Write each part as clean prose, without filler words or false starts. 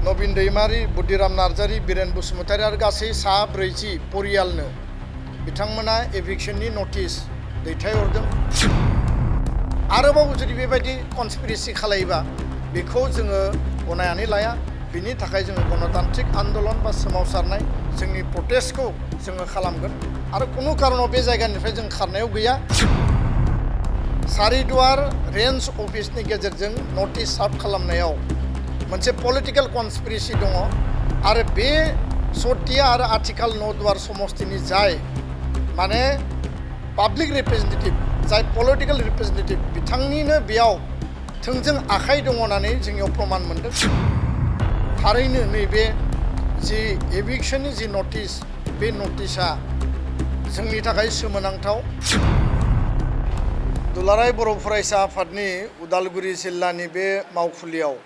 नवीन दैमारी बुद्धिराम नार्जारी बीरेन बसुमतारी आरो गासै सा 40 परियालनो बिथांमोना एभिक्शननि नटिस दैथायहरदों। आरोबाव जुदि बेबायदि कनस्पिरेसि खालायोबा बेखौ जोङो गनायनानै लाया। बिनि थाखाय जोङो गणतान्त्रिक आन्दोलन बा सोमावसारनाय जोंनि प्रटेस्टखौ जोङो खालामगोन आरो कुनु कारनाव बे जायगानिफ्राय जों खारनायाव गैया। सारिदुवार रेन्ज अफिसनि गेजेरजों नटिस सार्भ खालामनायाव मोनसे पलिटिकल कनस्पिरेसि दङ आरो बे सतिया आरो आथिखाल नौदुवार समस्तिनि जाय माने पाब्लिक रिप्रेजेन्टेटिभ जाय पलिटिकल रिप्रेजेन्टेटिभ बिथांनिनो बेयाव थोंजों आखाइ दङ होननानै जोंनियाव प्रमान मोनदों। थारैनो नैबे जि एभिक्शननि जि नटिस बे नटिसआ जोंनि थाखाय सोमोनांथाव। दुलाराय बर' फरायसा आफादनि उदालगुरि जिल्लानि बे मावखुलियाव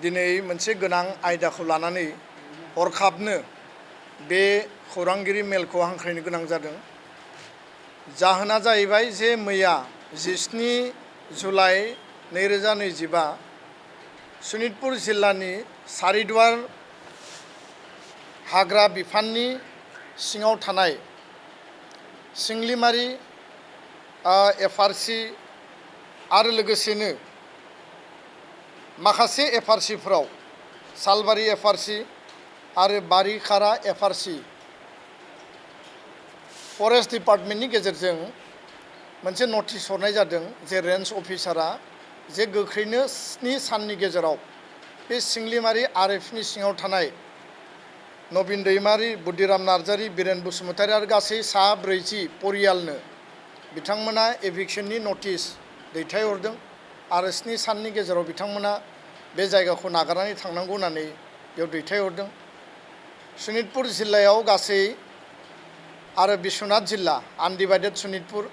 दिनै मोनसे गोनां आयदाखौ लानानै हरखाबनो बे खौरांगिरि मेलखौ हांख्रायनो गोनां जादों। जाहोना जाहैबाय जे मैया 17 जुलाइ 2025 सनितपुर जिल्लानि सारिदुवार हाग्रा बिफाननि सिङाव थानाय सिंलिमारि एफआरसि आरो लोगोसेनो माखासे एफआरसिफोराव सालबारि एफआरसि आरो बारिखारा एफआरसि फरेस्ट डिपार्टमेन्टनि गेजेरजों मोनसे नटिस हरनाय जादों जे रेन्ज अफिसारा जे गोख्रैनो 7 साननि गेजेराव बे सिंलिमारि आरएफनि सिङाव थानाय नवीन दैमारी बुद्धिराम नार्जारी बीरेन बसुमतारी आरो गासै सा 40 परियालनो बिथांमोना एभिक्शननि नटिस दैथायहरदों आरो 7 साननि गेजेराव बिथांमोना बे जायगाखौ नागारनानै थांनांगौ होननानै बेयाव दैथायहरदों। सनितपुर जिल्लायाव गासै आरो बिश्वनाथ जिल्ला आनडिभाइडेड सनितपुर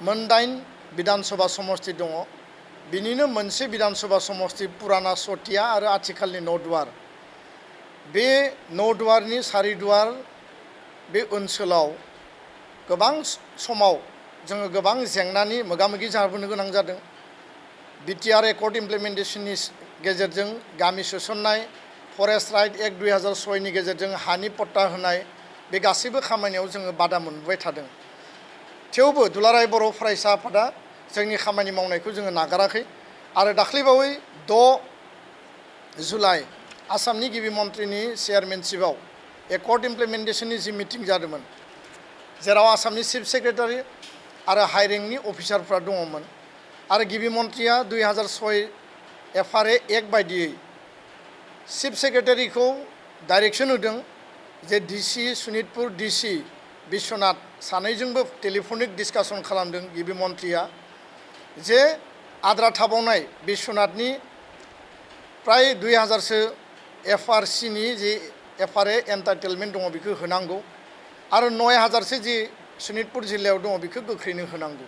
मोन 8 विधानसभा समष्टि दङ। बिनिनो मोनसे विधानसभा समष्टि पुराना सतिया आरो आथिखालनि नौदुवार। बे नौदुवारनि सारिदुवार बे ओनसोलाव गोबां समाव जोङो गोबां जेंनानि मोगा-मोगि जाबोनो गोनां जादों। बिटिआर एकर्ड इमप्लिमेन्टेसननि गेजेरजों गामि सोसननाय फरेस्ट राइट एक्ट 2006 नि गेजेरजों हानि पट्टा होनाय बे गासैबो खामानियाव जोङो बादा मोनबाय थादों। थेवबो दुलाराय बर' फरायसा आफादा जोंनि खामानि मावनायखौ जोङो नागाराखै आरो दाख्लैबावै 6 जुलाइ आसामनि गिबि मन्थ्रिनि चेयारमेनशिपआव एकर्ड इमप्लिमेन्टेसननि जि मिटिं जादोंमोन जेराव आसामनि चिफ सेक्रेटारि आरो हाइ रेंकनि अफिसारफ्रा दङमोन आरो गिबि मन्थ्रिया 2006 एफआरए एक्ट बायदियै चिफ सेक्रेटारिखौ डाइरेक्सन होदों जे डिसि सनितपुर डिसि बिश्वनाथ सानैजोंबो टेलिफनिक डिसकासन खालामदों गिबि मन्थ्रिया जे आद्रा थाबावनाय बिश्वनाथनि प्राय 2000सो एफआरसिनि जि एफआरए एन्टाइटेलमेन्ट दङ बेखौ होनांगौ आरो 9000सो जि सनितपुर जिल्लायाव दङ बेखौ गोख्रैनो होनांगौ।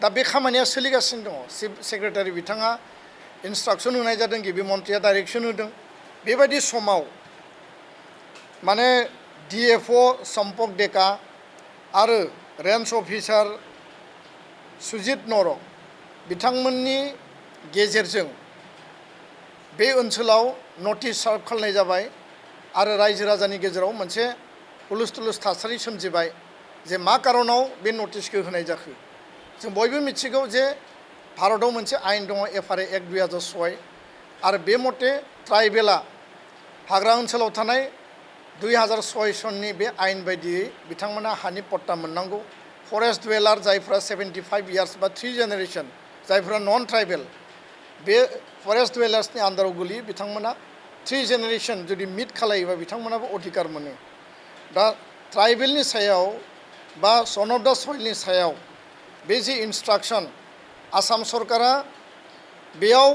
दा बे खामानिया सोलिगासिनो दङ। चिफ सेक्रेटारि बिथाङा इन्सट्राक्सन होनाय जादों गिबि मन्थ्रिया डाइरेक्सन होदों। बेबायदि समाव माने डिएफअ सम्पक डेका आरो रेन्ज अफिसार सुजित नरक बिथांमोननि गेजेरजों बे ओनसोलाव नटिस सार्भ खालामनाय जाबाय आरो रायजो राजानि गेजेराव मोनसे हुलुस थुलुस थासारि सोमजिबाय जे मा कारनाव बे नटिसखौ होनाय जाखो। जों बयबो मिथिगौ जे भारताव मोनसे आयेन दङ एफआरए एक्ट 2006 आरो बे मथे ट्राइबेला हाग्रा ओनसोलाव थानाय 2006 सननि बे आयेन बायदियै बिथांमोना हानि पट्टा मोननांगौ। फरेस्ट डुवेलार जायफ्रा 75 इयार्स बा 3 जेनेरेशन जायफ्रा नन ट्राइबेल बे फरेस्ट डुवेलार्सनि आन्दाराव गोलैयो बिथांमोना 3 जेनेरेशन जुदि मिट खालायोबा बिथांमोनाबो अधिकार मोनो। दा ट्राइबेलनि सायाव बा सन अफ द सइलनि सायाव बे जि इन्सट्राक्सन आसाम सरकारा बेयाव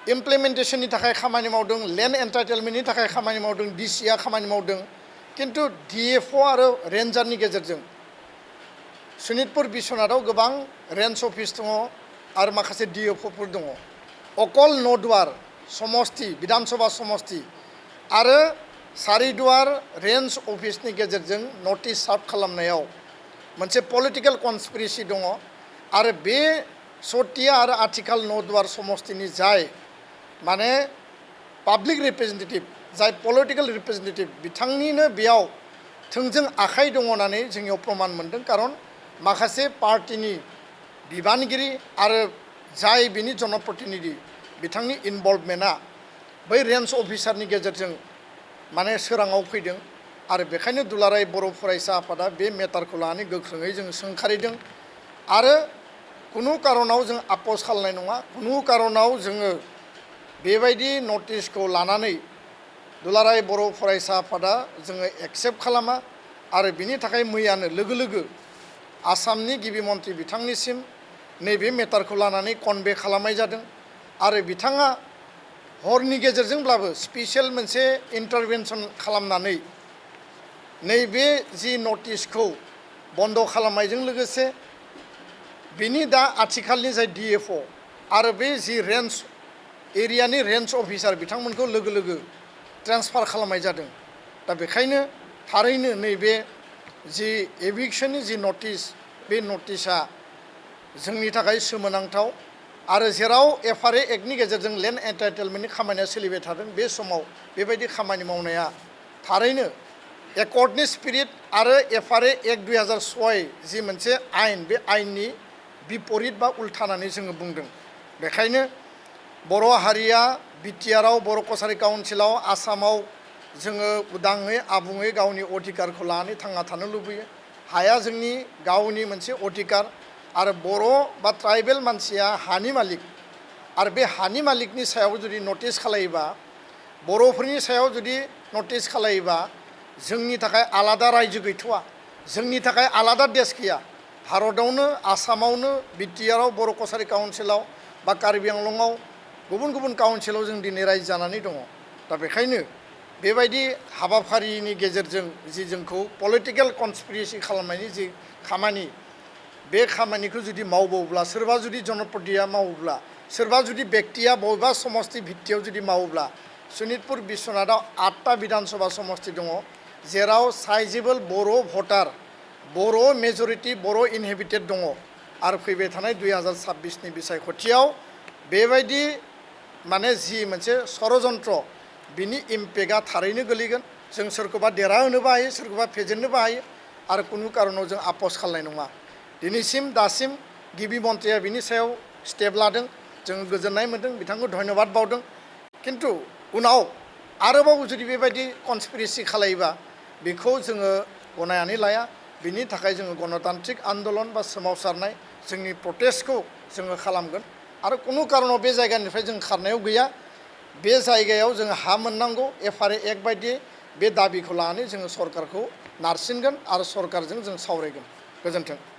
इमप्लिमेन्टेसननि थाखाय खामानि मावदों, लेन्ड एन्टाइटेलमेन्टनि थाखाय खामानि मावदों, डिसिआ खामानि मावदों, किन्तु डिएफअ आरो रेन्जारनि गेजेरजों सनितपुर बिश्वनाथाव गोबां रेन्ज अफिस दङ आरो माखासे डिएफअफोर दङ। अकल नौदुवार समष्टि विधानसभा समष्टि आरो सारिदुवार रेन्ज अफिसनि गेजेरजों नटिस सार्भ खालामनायाव मोनसे पलिटिकल कनस्पिरेसि दङ आरो बे सतिया आरो आथिखाल नौदुवार समष्टिनि जाय माने पाब्लिक रिप्रेजेन्टेटिभ जाय पलिटिकेल रिप्रेजेन्टेटिभ बिथांनिनो बेयाव थोंजों आखाइ दङ होननानै जोंनियाव प्रमान मोनदों। खारन माखासे पार्टिनि बिबानगिरि आरो जाय बिनि जनप्रतिनिधि बिथांनि इनभल्भमेन्टआ बै रेन्ज अफिसारनि गेजेरजों माने सोराङाव फैदों आरो बेखायनो दुलाराय बर' फरायसा आफादा बे मेटारखौ लानानै गोख्रोङै जों सोंखारिदों आरो कुनु कारनाव जों आपस खालामनाय नङा। कुनु कारनाव जोङो बेबायदि नटिसखौ लानानै दुलाराय बर' फरायसा आफादा जोङो एक्सेप्ट खालामा आरो बिनि थाखाय मैयानो लोगो लोगो आसामनि गिबि मन्थ्रि बिथांनिसिम नैबे मेटारखौ लानानै कनभे खालामनाय जादों आरो बिथाङा हरनि गेजेरजोंब्लाबो स्पेसियेल मोनसे इन्टारभेनसन खालामनानै नैबे जि नटिसखौ बन्द खालामनायजों लोगोसे बिनि दा आथिखालनि जाय DFO आरो बे जि रेन्ज एरियानि रेन्ज अफिसार बिथांमोनखौ लोगो लोगो ट्रेन्सफार खालामनाय जादों। दा बेखायनो थारैनो नैबे जि एभिक्सननि जि नटिस बे नटिसआ जोंनि थाखाय सोमोनांथाव आरो जेराव FRA एक्टनि गेजेरजों लेन्ड एन्टाइटेलमेन्टनि खामानिया सोलिबाय थादों बे समाव बेबायदि खामानि मावनाया थारैनो एकर्डनि स्पिरिट आरो FRA एक्ट 2006 जि मोनसे आयेन बे आयेननि बिपरित बा उल्था होननानै जोङो बुंदों। बेखायनो बर' हारिया बिटिआरआव बर' कसारि काउन्सिलाव आसामाव जोङो उदाङै आबुङै गावनि अधिकारखौ लानानै थांना थानो लुबैयो। हाया जोंनि गावनि मोनसे अधिकार आरो बर' बा ट्राइबेल मानसिया हानि मालिक आरो बे हानि मालिकनि सायाव जुदि नटिस खालायोबा बर'फोरनि सायाव जुदि नटिस खालायोबा जोंनि थाखाय आलादा रायजो गैथ'वा, जोंनि थाखाय आलादा देश गैया। भारतआवनो आसामावनो बिटिआरआव बर' कसारि काउन्सिलाव बा कार्बि आंलंआव गुबुन गुबुन काउन्सिलाव जों दिनै रायजो जानानै दङ। दा बेखायनो बेबायदि हाबाफारिनि गेजेरजों जि जोंखौ पलिटिकेल कनस्पिरेसि खालामनायनि जि खामानि बे खामानिखौ जुदि मावबावब्ला सोरबा जुदि जनप्रतिया मावोब्ला सोरबा जुदि बेक्तिया बबेबा समस्ति भित्तियाव जुदि मावोब्ला सनितपुर बिश्वनाथआव 8टा बिधानसभा समस्ति दङ जेराव साइजेबल बर' भटार बर' मेजरिटि बर' इनहेबिटेड दङ आरो फैबाय थानाय 2026नि बिसायख'थियाव बेबायदि माने जि मोनसे षड़यन्त्र बिनि इम्पेक्टआ थारैनो गोलैगोन। जों सोरखौबा देरहाहोनोबो हायो सोरखौबा फेजेननोबो हायो आरो कुनु कारनाव जों आपस खालामनाय नङा। दिनैसिम दासिम गिबि मन्थ्रिया बिनि सायाव स्टेप लादों, जों गोजोननाय मोन्दों, बिथांखौ धन्यबाद बावदों। खिन्थु उनाव आरोबाव जुदि बेबायदि कनस्पिरेसि खालायोबा बेखौ जोङो गनायनानै लाया। बिनि थाखाय जोङो गणतान्त्रिक आन्दलन बा सोमावसारनाय जोंनि प्रटेस्टखौ जोङो खालामगोन आरो कुनु कारनाव बे जायगानिफ्राय जों खारनायाव गैया। बे जायगायाव जों हा मोननांगौ FRA एक्ट बायदियै बे दाबिखौ लानानै जोङो सरकारखौ नारसिनगोन आरो सरकारजों जों सावरायगोन। गोजोन्थों।